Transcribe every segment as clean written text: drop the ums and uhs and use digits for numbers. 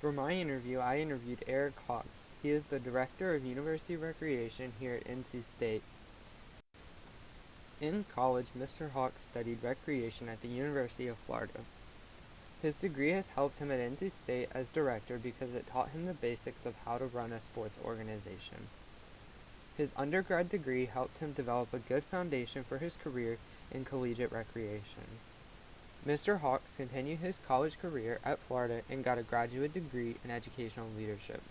For my interview, I interviewed Eric Hawks. He is the Director of University Recreation here at NC State. In college, Mr. Hawks studied recreation at the University of Florida. His degree has helped him at NC State as director because it taught him the basics of how to run a sports organization. His undergrad degree helped him develop a good foundation for his career in collegiate recreation. Mr. Hawks continued his college career at Florida and got a graduate degree in educational leadership.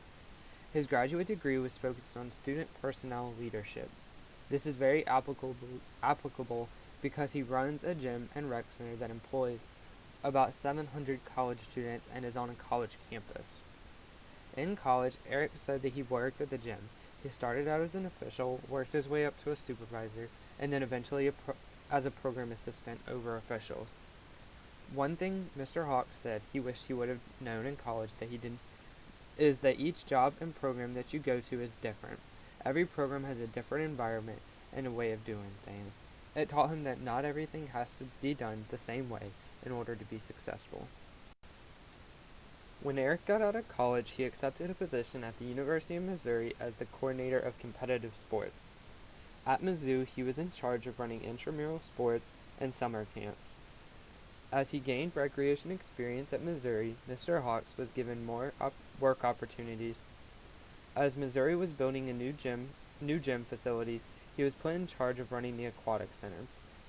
His graduate degree was focused on student personnel leadership. This is very applicable because he runs a gym and rec center that employs about 700 college students and is on a college campus. In college, Eric said that he worked at the gym. He started out as an official, worked his way up to a supervisor, and then eventually as a program assistant over officials. One thing Mr. Hawks said he wished he would have known in college that he didn't is that each job and program that you go to is different. Every program has a different environment and a way of doing things. It taught him that not everything has to be done the same way in order to be successful. When Eric got out of college, he accepted a position at the University of Missouri as the coordinator of competitive sports. At Mizzou, he was in charge of running intramural sports and summer camps. As he gained recreation experience at Missouri, Mr. Hawks was given more work opportunities. As Missouri was building a new gym facilities, he was put in charge of running the aquatic center.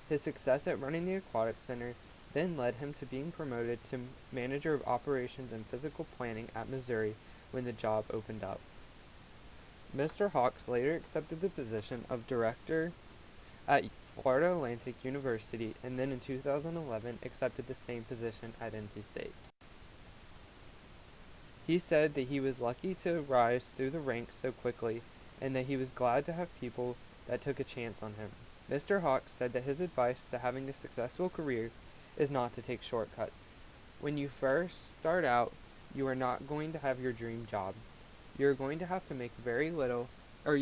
His success at running the aquatic center then led him to being promoted to manager of operations and physical planning at Missouri when the job opened up. Mr. Hawks later accepted the position of director at Florida Atlantic University, and then in 2011 accepted the same position at NC State. He said that he was lucky to rise through the ranks so quickly, and that he was glad to have people that took a chance on him. Mr. Hawks said that his advice to having a successful career is not to take shortcuts. When you first start out, you are not going to have your dream job. You're going to have to make very little, and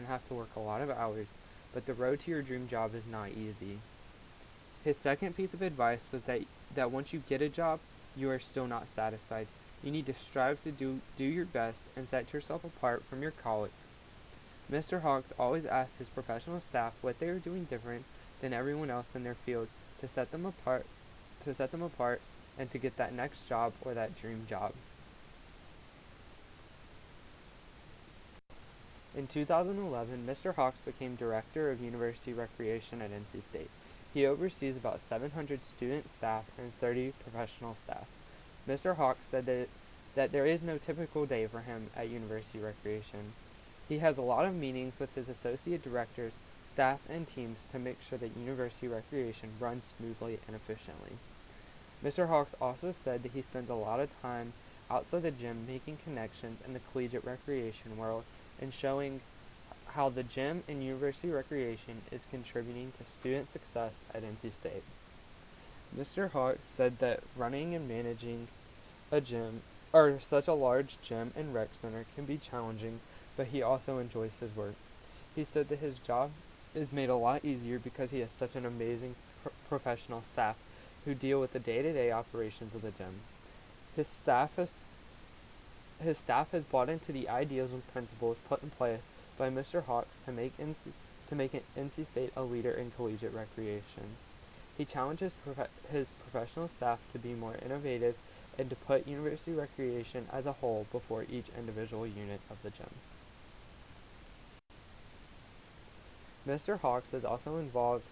have to work a lot of hours, but the road to your dream job is not easy. His second piece of advice was that once you get a job, you are still not satisfied. You need to strive to do your best and set yourself apart from your colleagues. Mr. Hawks always asked his professional staff what they were doing different than everyone else in their field to set them apart and to get that next job or that dream job. In 2011, Mr. Hawks became Director of University Recreation at NC State. He oversees about 700 student staff and 30 professional staff. Mr. Hawks said that there is no typical day for him at University Recreation. He has a lot of meetings with his associate directors, staff, and teams to make sure that University Recreation runs smoothly and efficiently. Mr. Hawks also said that he spends a lot of time outside the gym making connections in the collegiate recreation world and showing how the gym and university recreation is contributing to student success at NC State. Mr. Hawks said that running and managing such a large gym and rec center can be challenging, but he also enjoys his work. He said that his job is made a lot easier because he has such an amazing professional staff who deal with the day-to-day operations of the gym. His staff has bought into the ideas and principles put in place by Mr. Hawks to make NC State a leader in collegiate recreation. He challenges his professional staff to be more innovative and to put university recreation as a whole before each individual unit of the gym. Mr. Hawks is also involved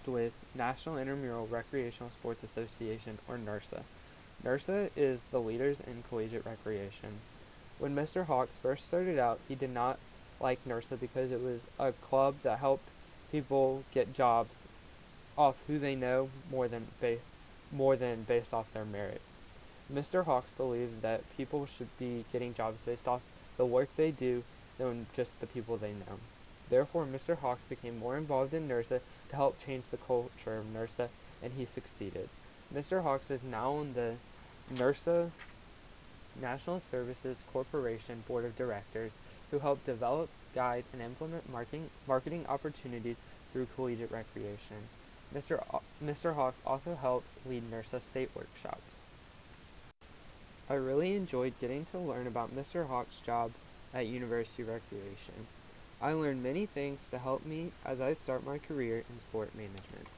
with National Intramural Recreational Sports Association, or NIRSA. NIRSA is the leaders in collegiate recreation. When Mr. Hawks first started out, he did not like NIRSA because it was a club that helped people get jobs off who they know more than based off their merit. Mr. Hawks believed that people should be getting jobs based off the work they do than just the people they know. Therefore, Mr. Hawks became more involved in NIRSA to help change the culture of NIRSA, and he succeeded. Mr. Hawks is now on the NIRSA National Services Corporation Board of Directors, who help develop, guide, and implement marketing opportunities through collegiate recreation. Mr. Hawks also helps lead NERSA state workshops. I really enjoyed getting to learn about Mr. Hawks' job at University Recreation. I learned many things to help me as I start my career in sport management.